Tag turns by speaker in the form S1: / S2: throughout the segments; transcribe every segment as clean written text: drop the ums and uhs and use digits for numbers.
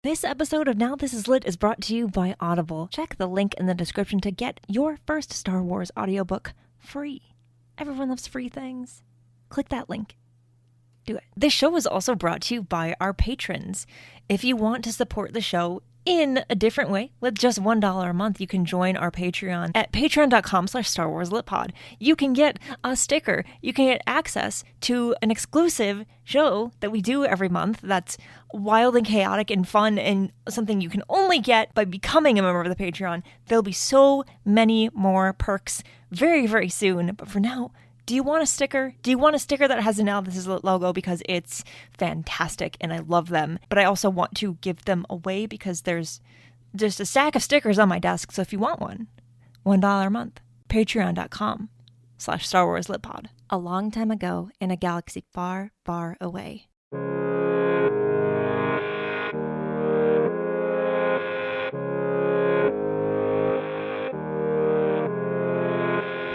S1: This episode of Now This Is Lit is brought to you by Audible. Check the link in the description to get your first Star Wars audiobook free. Everyone loves free things. Click that link. Do it. This show is also brought to you by our patrons. If you want to support the show in a different way, with just $1 a month, you can join our Patreon at patreon.com/StarWarsLitPod. You can get a sticker. You can get access to an exclusive show that we do every month that's wild and chaotic and fun and something you can only get by becoming a member of the Patreon. There'll be so many more perks very, very soon. But for now, do you want a sticker? Do you want a sticker that has a Now This Is Lit logo? Because it's fantastic and I love them. But I also want to give them away because there's just a stack of stickers on my desk. So if you want one, $1 a month. Patreon.com/StarWarsLitPod. A long time ago in a galaxy far, far away.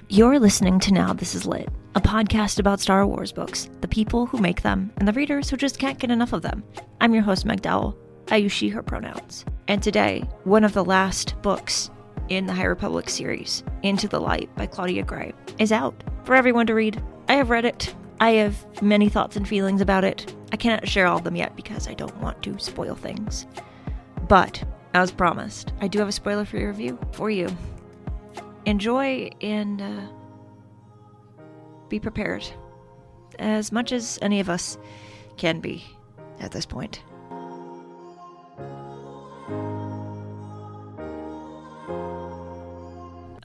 S1: You're listening to Now This Is Lit, a podcast about Star Wars books, the people who make them, and the readers who just can't get enough of them. I'm your host, Meg Dowell. I use she, her pronouns. And today, one of the last books in the High Republic series, Into the Light by Claudia Gray, is out for everyone to read. I have read it. I have many thoughts and feelings about it. I cannot share all of them yet because I don't want to spoil things. But, as promised, I do have a spoiler-free review for you. Enjoy and be prepared, as much as any of us can be at this point.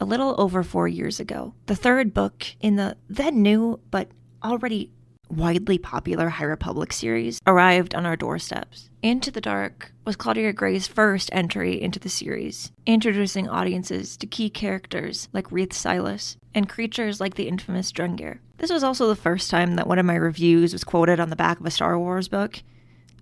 S1: A little over 4 years ago, the third book in the then new but already widely popular High Republic series arrived on our doorsteps. Into the Dark was Claudia Gray's first entry into the series, introducing audiences to key characters like Reath Silas and creatures like the infamous Drengir. This was also the first time that one of my reviews was quoted on the back of a Star Wars book,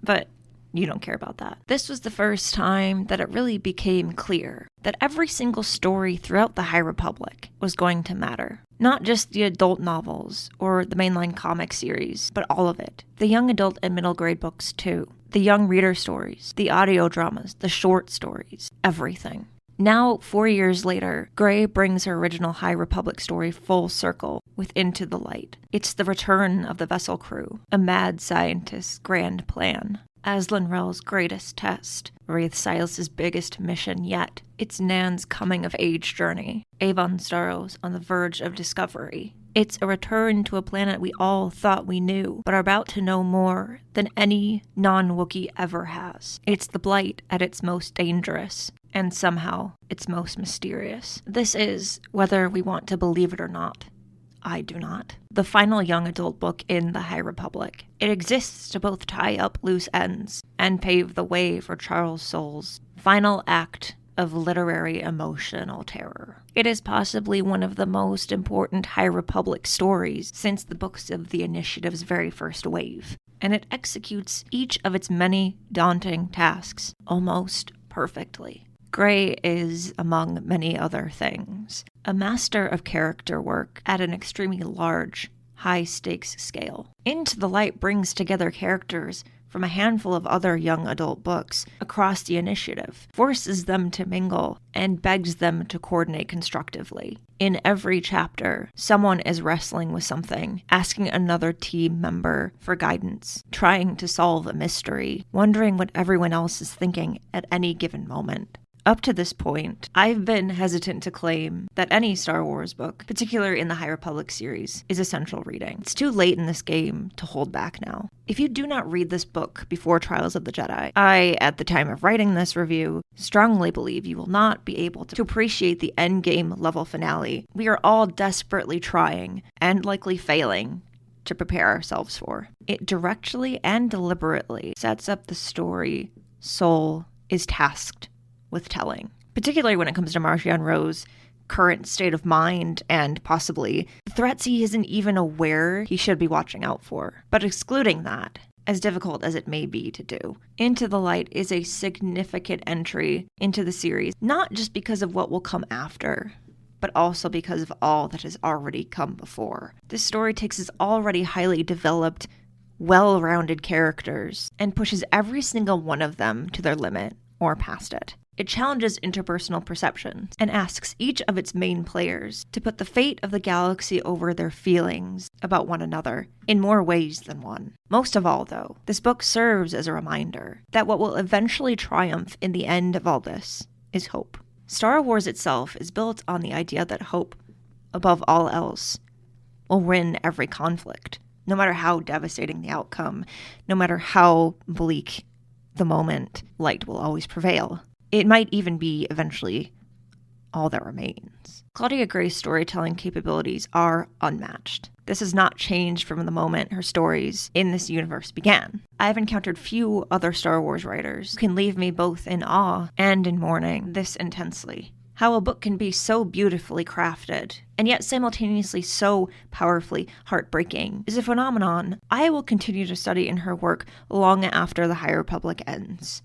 S1: but you don't care about that. This was the first time that it really became clear that every single story throughout the High Republic was going to matter. Not just the adult novels or the mainline comic series, but all of it. The young adult and middle grade books too. The young reader stories, the audio dramas, the short stories, everything. Now, 4 years later, Gray brings her original High Republic story full circle with Into the Light. It's the return of the vessel crew, a mad scientist's grand plan. Aslan Rel's greatest test, Reath Silas' biggest mission yet. It's Nan's coming-of-age journey. Avon Starros on the verge of discovery. It's a return to a planet we all thought we knew, but are about to know more than any non-Wookiee ever has. It's the Blight at its most dangerous, and somehow its most mysterious. This is, whether we want to believe it or not, I do not, the final young adult book in the High Republic. It exists to both tie up loose ends and pave the way for Charles Soule's final act of literary emotional terror. It is possibly one of the most important High Republic stories since the books of the Initiative's very first wave, and it executes each of its many daunting tasks almost perfectly. Gray is, among many other things, a master of character work at an extremely large, high-stakes scale. Into the Light brings together characters from a handful of other young adult books across the Initiative, forces them to mingle, and begs them to coordinate constructively. In every chapter, someone is wrestling with something, asking another team member for guidance, trying to solve a mystery, wondering what everyone else is thinking at any given moment. Up to this point, I've been hesitant to claim that any Star Wars book, particularly in the High Republic series, is essential reading. It's too late in this game to hold back now. If you do not read this book before Trials of the Jedi, I, at the time of writing this review, strongly believe you will not be able to appreciate the endgame level finale we are all desperately trying, and likely failing, to prepare ourselves for. It directly and deliberately sets up the story Soule is tasked with telling, particularly when it comes to Marchion Ro's current state of mind and possibly threats he isn't even aware he should be watching out for. But excluding that, as difficult as it may be to do, Into the Light is a significant entry into the series, not just because of what will come after, but also because of all that has already come before. This story takes its already highly developed, well-rounded characters and pushes every single one of them to their limit or past it. It challenges interpersonal perceptions and asks each of its main players to put the fate of the galaxy over their feelings about one another in more ways than one. Most of all, though, this book serves as a reminder that what will eventually triumph in the end of all this is hope. Star Wars itself is built on the idea that hope, above all else, will win every conflict, no matter how devastating the outcome, no matter how bleak the moment, light will always prevail. It might even be eventually all that remains. Claudia Gray's storytelling capabilities are unmatched. This has not changed from the moment her stories in this universe began. I've encountered few other Star Wars writers who can leave me both in awe and in mourning this intensely. How a book can be so beautifully crafted, and yet simultaneously so powerfully heartbreaking, is a phenomenon I will continue to study in her work long after the High Republic ends,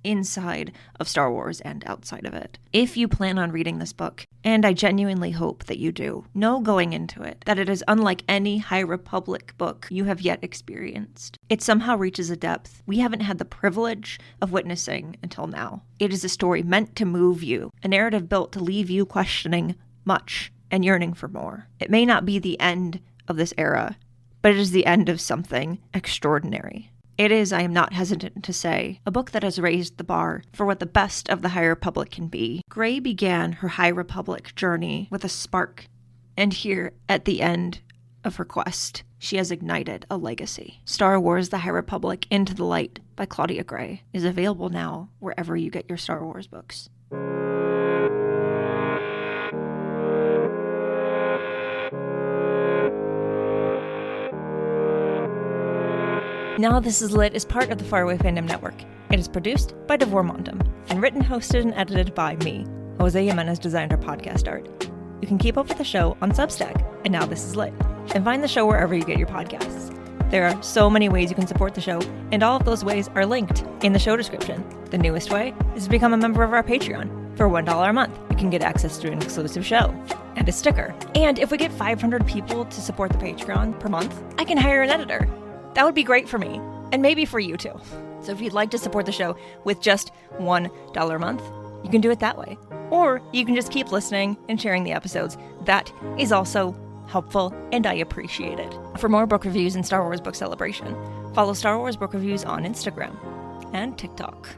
S1: inside of Star Wars and outside of it. If you plan on reading this book, and I genuinely hope that you do, know going into it that it is unlike any High Republic book you have yet experienced. It somehow reaches a depth we haven't had the privilege of witnessing until now. It is a story meant to move you, a narrative built to leave you questioning much and yearning for more. It may not be the end of this era, but it is the end of something extraordinary. It is, I am not hesitant to say, a book that has raised the bar for what the best of the High Republic can be. Gray began her High Republic journey with a spark, and here, at the end of her quest, she has ignited a legacy. Star Wars: The High Republic Into the Light by Claudia Gray is available now wherever you get your Star Wars books. Now This Is Lit is part of the Faraway Fandom Network. It is produced by Devor Montum and written, hosted, and edited by me. Jose Jimenez designed our podcast art. You can keep up with the show on Substack and Now This Is Lit, and find the show wherever you get your podcasts. There are so many ways you can support the show, and all of those ways are linked in the show description. The newest way is to become a member of our Patreon. For $1 a month, you can get access to an exclusive show and a sticker. And if we get 500 people to support the Patreon per month, I can hire an editor. That would be great for me, and maybe for you too. So if you'd like to support the show with just $1 a month, you can do it that way. Or you can just keep listening and sharing the episodes. That is also helpful, and I appreciate it. For more book reviews and Star Wars Book Celebration, follow Star Wars Book Reviews on Instagram and TikTok.